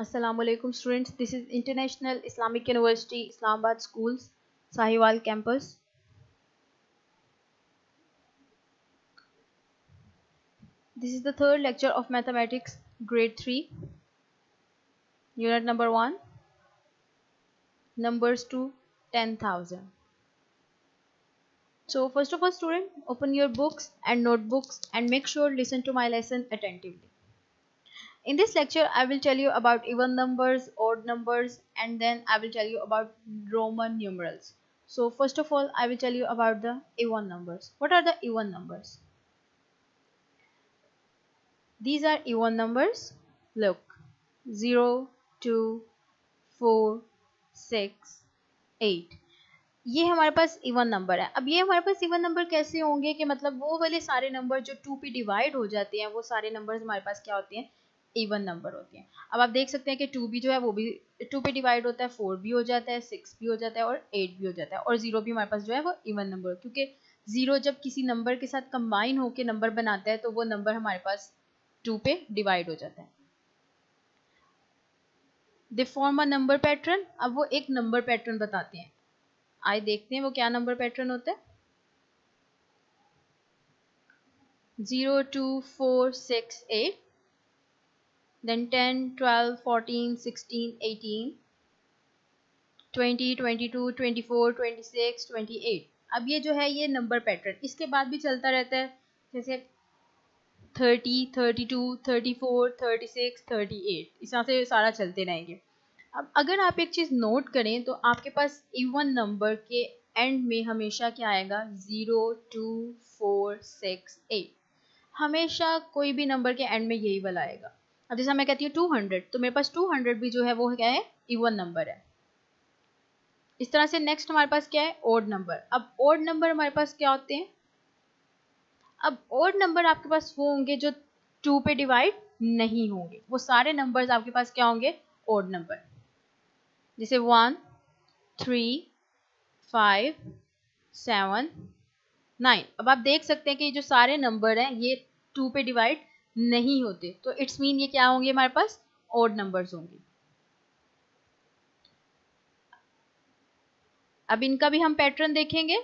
Assalamu alaikum students. This is International Islamic University, Islamabad Schools, Sahiwal campus. This is the third lecture of Mathematics, Grade 3, Unit number 1, Numbers to 10,000. So first of all student, open your books and notebooks and make sure listen to my lesson attentively. In this lecture, I will tell you about even numbers, odd numbers, and then I will tell you about Roman numerals. So first of all, I will tell you about the even numbers. What are the even numbers? These are even numbers. Look, 0, 2, 4, 6, 8. ये हमारे पास even number है. अब ये हमारे पास even number कैसे होंगे कि मतलब वो वाले सारे नंबर जो 2 पे डिवाइड हो जाते हैं वो सारे नंबर्स हमारे पास क्या होते हैं, इवन नंबर होते हैं. अब आप देख सकते हैं कि 2 भी जो है वो भी 2 पे डिवाइड होता है, 4 भी हो जाता है, 6 भी हो जाता है और 8 भी हो जाता है और 0 भी हमारे पास जो है वो इवन नंबर, क्योंकि 0 जब किसी नंबर के साथ कंबाइन होकर नंबर बनाता है तो वो नंबर हमारे पास 2 पे डिवाइड हो जाता है. They form a number pattern. अब वो एक नंबर पैटर्न बताते हैं. आइए देखते हैं वो क्या नंबर पैटर्न होता है. 0, 2, 4, 6, 8, then 10, 12, 14, 16, 18, 20, 22, 24, 26, 28. अब ये जो है ये नंबर पैटर्न इसके बाद भी चलता रहता है, जैसे 30, 32, 34, 36, 38, इस तरह से सारा चलते रहेंगे. अब अगर आप एक चीज़ नोट करें तो आपके पास इवन नंबर के एंड में हमेशा क्या आएगा, 0, 2, 4, 6, 8. हमेशा कोई भी नंबर के एंड में यही वाला आएगा. अब जैसा मैं कहती हूँ 200, तो मेरे पास 200 भी जो है वो क्या है, इवन नंबर है. इस तरह से नेक्स्ट हमारे पास क्या है, ओड नंबर. अब ओड नंबर हमारे पास क्या होते हैं. अब ओड नंबर आपके पास वो होंगे जो 2 पे डिवाइड नहीं होंगे. वो सारे नंबर्स आपके पास क्या होंगे, ओड नंबर. जैसे 1, 3, 5, 7, 9. अब आप देख सकते हैं कि ये जो सारे नंबर हैं ये 2 पे डिवाइड नहीं होते, तो इट्स मीन ये क्या होंगे, हमारे पास ओड नंबर्स होंगे. अब इनका भी हम पैटर्न देखेंगे.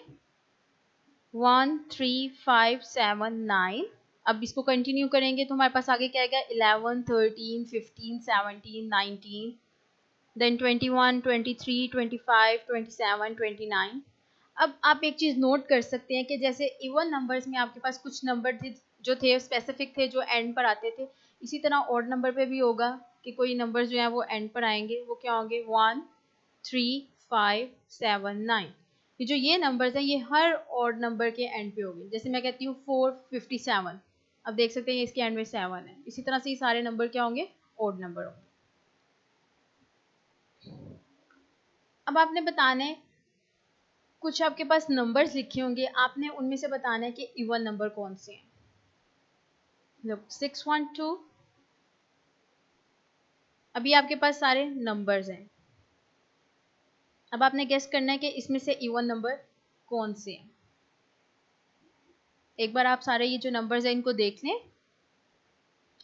1, 3, 5, 7, 9. अब इसको कंटिन्यू करेंगे तो हमारे पास आगे क्या आएगा, 11, 13, 15, 17, 19, देन 21, 23, 25, 27, 29. अब आप एक चीज़ नोट कर सकते हैं कि जैसे इवन नंबर्स में आपके पास कुछ नंबर थे जो थे स्पेसिफिक थे जो एंड पर आते थे, इसी तरह ऑड नंबर पे भी होगा कि कोई नंबर जो हैं वो एंड पर आएंगे. वो क्या होंगे, 1, 3, 5, 7, 9. ये नंबर्स हैं ये हर ऑड नंबर के एंड पे होंगे. जैसे मैं कहती हूँ 457, अब देख सकते हैं इसके एंड में 7 है. इसी तरह से ये सारे नंबर क्या होंगे, ऑड नंबर होंगे. अब आपने बताना है, कुछ आपके पास नंबर्स लिखे होंगे, आपने उनमें से बताना है कि इवन नंबर कौन से हैं. लोग 612. अभी आपके पास सारे नंबर्स हैं. अब आपने गेस करना है कि इसमें से इवन नंबर कौन से हैं. एक बार आप सारे ये जो नंबर्स हैं इनको देख लें.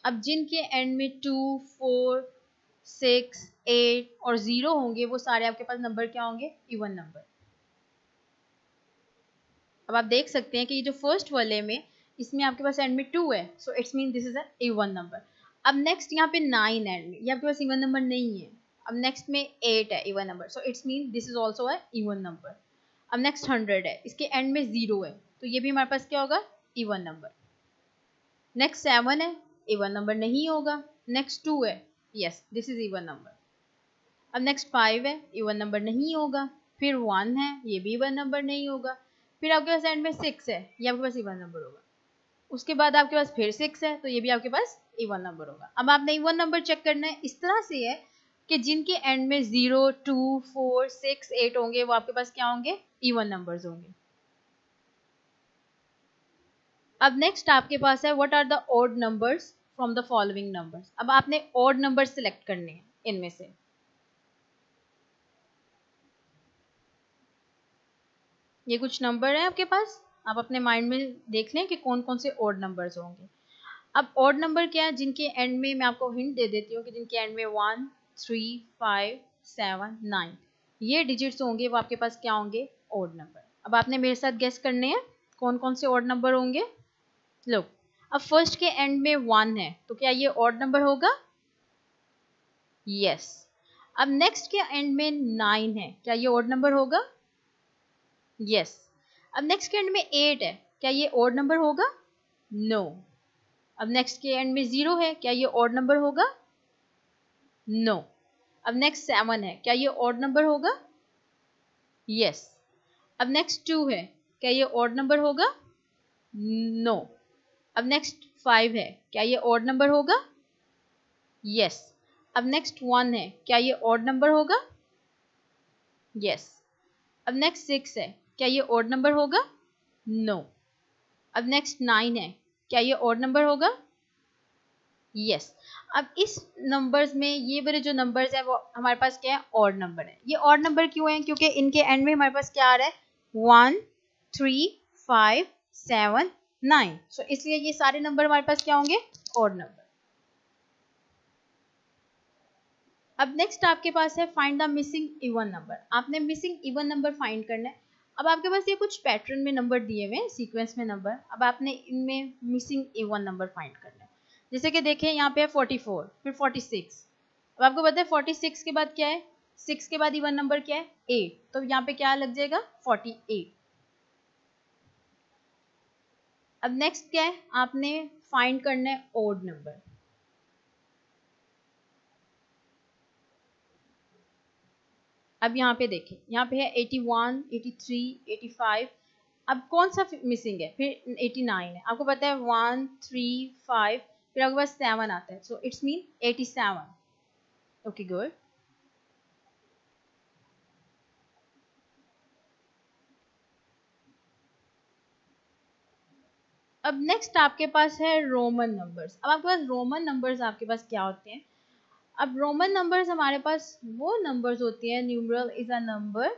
अब जिनके एंड में 2, 4, 6, 8 और 0 होंगे वो सारे आपके पास नंबर क्या होंगे, इवन नंबर. अब आप देख सकते हैं कि ये जो फर्स्ट वाले में इसमें आपके पास एंड में 2 है, so it's mean this is a even number. अब नेक्स्ट यहाँ पे 9 एंड में, ये आपके पास इवन नंबर नहीं है. अब नेक्स्ट में 8 है even number, so it's mean this is also a even number. अब नेक्स्ट 100 है, इसके एंड में 0 है, तो ये भी हमारे पास क्या होगा, इवन नंबर. नेक्स्ट 7 है, इवन नंबर नहीं होगा. नेक्स्ट 2 है, yes this is even number. अब नेक्स्ट 5 है, इवन नंबर नहीं होगा. फिर 1 है, ये भी इवन नंबर नहीं होगा. फिर आपके पास एंड में 6 है, ये आपके पास इवन नंबर होगा. उसके बाद आपके पास फिर 6 है, तो ये भी आपके पास इवन नंबर होगा. अब आपने इवन नंबर चेक करना है. इस तरह से है कि जिनके एंड में 0, 2, 4, 6, 8 होंगे वो आपके पास क्या होंगे, इवन नंबर्स होंगे. अब नेक्स्ट आपके पास है what are the odd numbers from the following numbers. अब आपने ऑड नंबर सिलेक्ट करने हैं इनमें से. ये कुछ नंबर है आपके पास, आप अपने माइंड में देख लें कि कौन कौन से ऑड नंबर्स होंगे. अब ऑड नंबर क्या है, जिनके एंड में, मैं आपको हिंट दे देती हूँ कि जिनके एंड में 1, 3, 5, 7, 9 ये डिजिट्स होंगे, वो आपके पास क्या होंगे, ऑड नंबर। अब आपने मेरे साथ गेस करने हैं कौन कौन से ऑड नंबर होंगे। लो, अब फर्स्ट के एंड में 1 है तो क्या ये ऑड नंबर होगा, यस। अब नेक्स्ट के एंड में 9 है, क्या ये ऑड नंबर होगा, यस। अब नेक्स्ट के एंड में 8 है, क्या ये ऑड नंबर होगा, नो। अब नेक्स्ट के एंड में 0 है, क्या ये ऑड नंबर होगा, नो। अब नेक्स्ट 7 है, क्या ये ऑड नंबर होगा, यस। अब नेक्स्ट 2 है, क्या ये ऑड नंबर होगा, नो। अब नेक्स्ट 5 है, क्या ये ऑड नंबर होगा, यस। अब नेक्स्ट 1 है, क्या ये ऑड नंबर होगा, यस। अब नेक्स्ट 6 है, क्या ये ऑड नंबर होगा, नो। अब नेक्स्ट 9 है, क्या ये ऑड नंबर होगा, यस। अब इस नंबर्स में ये वाले जो नंबर्स है वो हमारे पास क्या है, ऑड नंबर है। ये ऑड नंबर क्यों है, क्योंकि इनके एंड में हमारे पास क्या आ रहा है, 1, 3, 5, 7, 9, सो इसलिए ये सारे नंबर हमारे पास क्या होंगे, ऑड नंबर। अब नेक्स्ट आपके पास है find the missing even number. आपने मिसिंग इवन नंबर फाइंड करना है। अब आपके पास ये कुछ पैटर्न में नंबर दिए हुए हैं, सीक्वेंस में नंबर। अब आपने इनमें मिसिंग इवन नंबर फाइंड करना है। जैसे कि देखिए यहाँ पे है 44, फिर 46। अब आपको पता है 46 के बाद क्या है, 6 के बाद इवन नंबर क्या है, 8, तो यहाँ पे क्या लग जाएगा, 48। अब नेक्स्ट क्या है, आपने फाइंड करना है ओड नंबर। अब यहाँ पे देखें, यहाँ पे है 81, 83, 85। अब कौन सा मिसिंग है, फिर 89 है। आपको पता है 1, 3, 5, फिर आपके पास 7 आता है, so it's mean 87। Okay good. अब नेक्स्ट आपके पास है रोमन नंबर्स। अब आपके पास रोमन नंबर्स आपके पास क्या होते हैं। अब रोमन नंबर्स हमारे पास वो नंबर्स होती हैं, numeral is a number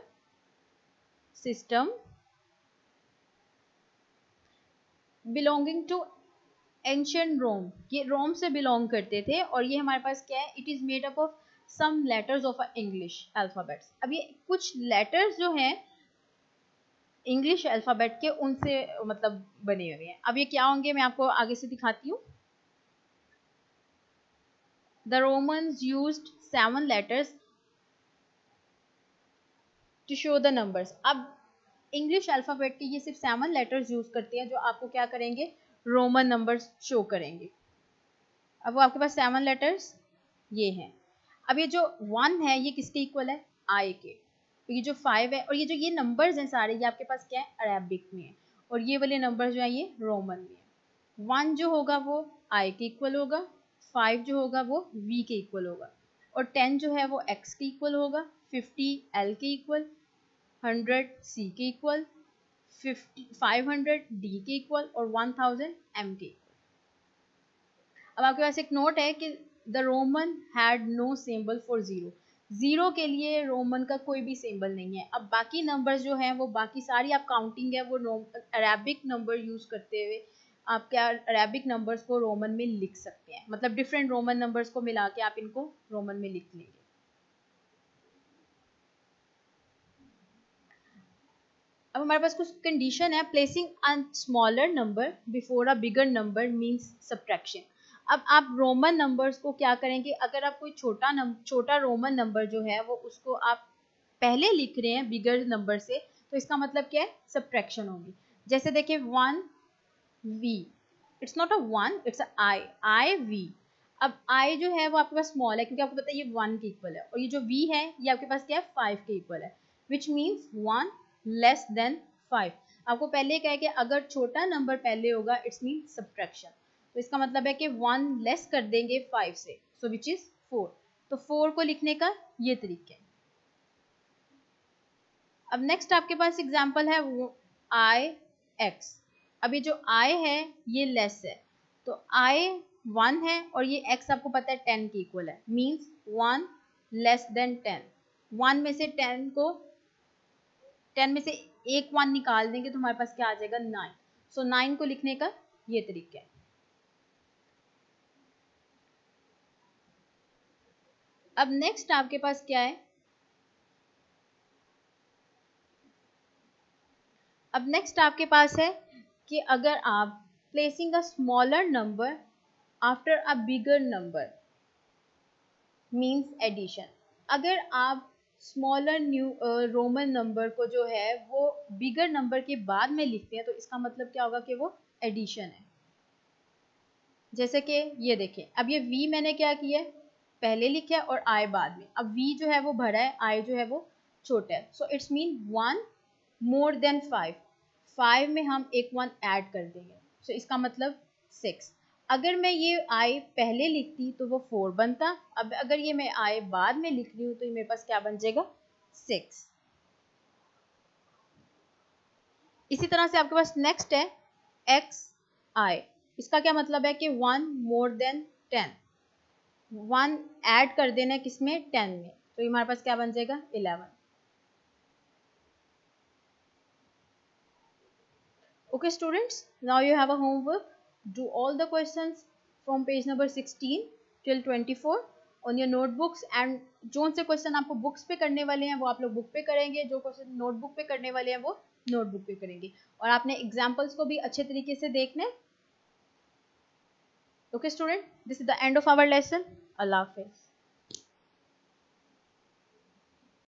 system belonging to ancient Rome. ये रोम से बिलोंग करते थे और ये हमारे पास क्या है, it is made up of some letters of a English alphabets. अब ये कुछ लेटर्स जो हैं इंग्लिश अल्फाबेट के, उनसे मतलब बने हुए हैं। अब ये क्या होंगे, मैं आपको आगे से दिखाती हूँ। The Romans used 7 letters to show the numbers. अब इंग्लिश अल्फाबेट के ये सिर्फ 7 लेटर्स यूज करते हैं जो आपको क्या करेंगे, रोमन नंबर्स शो करेंगे। अब वो आपके पास 7 लेटर्स ये हैं। अब ये जो 1 है ये किसके इक्वल है, आई के। तो ये जो 5 है और ये जो ये नंबर्स हैं सारे, ये आपके पास क्या है, अरेबिक में है। और ये वाले नंबर्स जो है ये रोमन में है। 1 जो होगा वो आई के इक्वल होगा, 5 जो होगा वो वी के इक्वल होगा, और 10 जो है वो एक्स के इक्वल होगा, 50 एल के इक्वल, 100 सी के इक्वल, 500 डी के इक्वल, और 1000 एम के इक्वल। अब आपके पास एक नोट है कि the Roman had no symbol for zero. Zero के लिए रोमन का कोई भी सिंबल नहीं है। अब बाकी नंबर्स जो हैं वो बाकी सारी आप काउंटिंग है वो अरेबिक नंबर यूज करते हुए आप क्या अरेबिक नंबर्स को रोमन में लिख सकते हैं। मतलब डिफरेंट रोमन नंबर्स को मिला के आप इनको रोमन में लिख लेंगे। अब हमारे पास कुछ कंडीशन है। Placing a smaller number before a bigger number means subtraction. अब आप रोमन नंबर्स को क्या करेंगे, अगर आप कोई छोटा रोमन नंबर जो है वो उसको आप पहले लिख रहे हैं बिगर नंबर से, तो इसका मतलब क्या है, सब्ट्रैक्शन होगी। जैसे देखिए 1 V, it's not a 1, it's a I V. अब आई जो है वो आपके पास स्मॉल है क्योंकि आपको पता है ये 1 के इक्वल है, और ये जो वी है ये आपके पास क्या है, 5 के इक्वल है, विच मीन्स 1 लेस देन 5। आपको पहले क्या है कि अगर छोटा नंबर पहले होगा इट्स मीन सब्ट्रैक्शन, तो इसका मतलब है कि 1 लेस कर देंगे 5 से, सो विच इज 4। तो 4 को लिखने का ये तरीका है। अब नेक्स्ट आपके पास एग्जाम्पल है आई एक्स। अब ये जो आई है ये लेस है, तो आई 1 है और ये x आपको पता है 10 के इक्वल है, मीन्स 1 लेस देन 10। 1 में से 10 में से एक 1 निकाल देंगे तो हमारे पास क्या आ जाएगा, 9। सो 9 को लिखने का ये तरीका है। अब नेक्स्ट आपके पास क्या है, अब नेक्स्ट आपके पास है कि अगर आप placing a smaller number after a bigger number means addition. अगर आप स्मॉलर न्यू रोमन नंबर को जो है वो बिगर नंबर के बाद में लिखते हैं तो इसका मतलब क्या होगा कि वो एडिशन है। जैसे कि ये देखें, अब ये v मैंने क्या किया है, पहले लिखा है और i बाद में। अब v जो है वो बड़ा है, i जो है वो छोटा है, so it's mean 1 more than 5, 5 में हम एक 1 ऐड कर देंगे, सो इसका मतलब 6। अगर मैं ये i पहले लिखती तो वो 4 बनता, अब अगर ये मैं i बाद में लिख रही हूँ तो ये मेरे पास क्या बन जाएगा, 6। इसी तरह से आपके पास नेक्स्ट है एक्स आई, इसका क्या मतलब है कि 1 मोर देन 10, 1 ऐड कर देना है किसमें, 10 में, तो ये हमारे पास क्या बन जाएगा, 11। Okay students, now you have a homework. Do all the questions from page number 16 till 24 on your notebooks, and जो से क्वेश्चन आपको बुक्स पे करने वाले हैं वो आप लोग बुक पे करेंगे, जो क्वेश्चन नोटबुक पे करने वाले हैं वो नोटबुक पे करेंगे, और आपने एग्जाम्पल्स को भी अच्छे तरीके से देखना है। Okay student, this is the end of our lesson. Allah Hafiz.